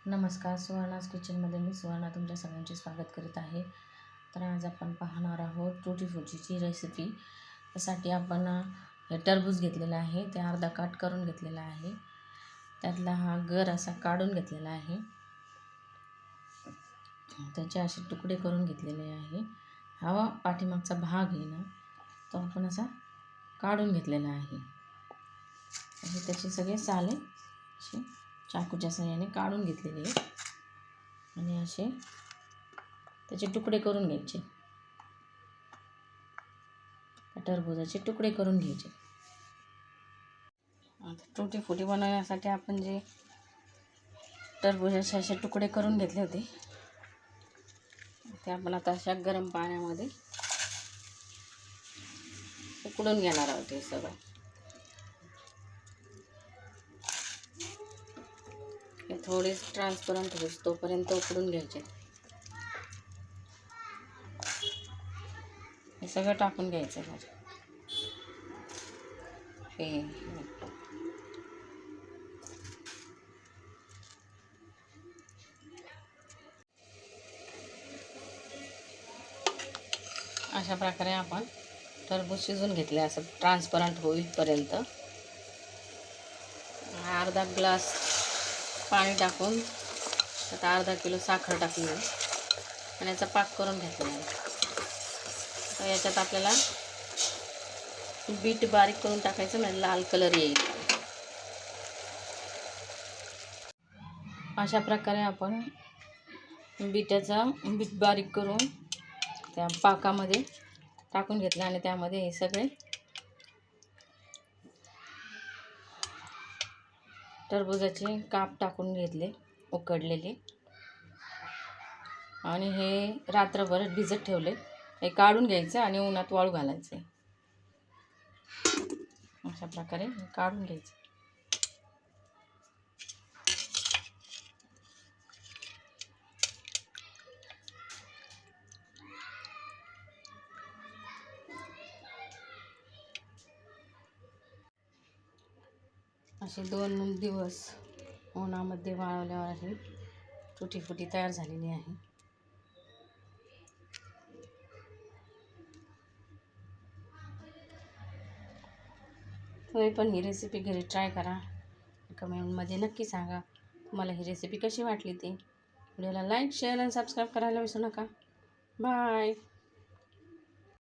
नमस्कार, सुवर्णाज किचनमध्ये मी सुवर्णा तुमच्या सगळ्यांचे स्वागत करीत आहे. तर आज आपण पाहणार आहोत तुटी फुटीची रेसिपी. त्यासाठी आपण हे टरबूज घेतलेलं आहे, ते अर्धा काट करून घेतलेला आहे. त्यातला हा गर असा काढून घेतलेला आहे, त्याचे असे तुकडे करून घेतलेले आहे. हा पाठीमागचा भाग आहे ना, तो आपण असा काढून घेतलेला आहे. असे त्याचे सगळे साले असे चाकूच्या सहाय्याने काढून घेतलेले आहे आणि असे त्याचे तुकडे करून घ्यायचे. टरबूजाचे तुकडे करून घ्यायचे. आता तुटी फुटी बनवण्यासाठी आपण जे टरबूजाचे असे तुकडे करून घेतले होते ते आपण आता अशा गरम पाण्यामध्ये उकळून घेणार आहोत. हे सगळं थोडे ट्रान्सपरंट होईल तोपर्यंत उकळून घ्यायचे. हे सगळं टाकून घ्यायचं. हे अशा प्रकारे आपण टरबूज शिजून घेतले असं ट्रान्सपरंट होईपर्यंत. अर्धा ग्लास पाणी टाकून त्यात अर्धा किलो साखर टाकली आणि याचा पाक करून घेतला आहे. तर याच्यात आपल्याला बीट बारीक करून टाकायचं, म्हणजे लाल कलर येईल. अशा प्रकारे आपण बीट बारीक करून त्या पाकामध्ये टाकून घेतलं आणि त्यामध्ये हे सगळे टरबूजाचे काप टाकून घेतले उकडलेले आणि हे रात्रभर भिजत ठेवले. हे काढून घ्यायचं आणि उन्हात वाळू घालायचे. अशा प्रकारे काढून घ्यायचं. असे 2 दिवस उन्हामध्ये वाळवल्यावर आहे तुटी फुटी तयार झालेली आहे. तुम्ही पण ही रेसिपी घरी ट्राय करा. कमेंटमध्ये नक्की सांगा तुम्हाला ही रेसिपी कशी वाटली. ती व्हिडिओला लाईक, शेअर आणि सबस्क्राईब करायला विसरू नका. बाय.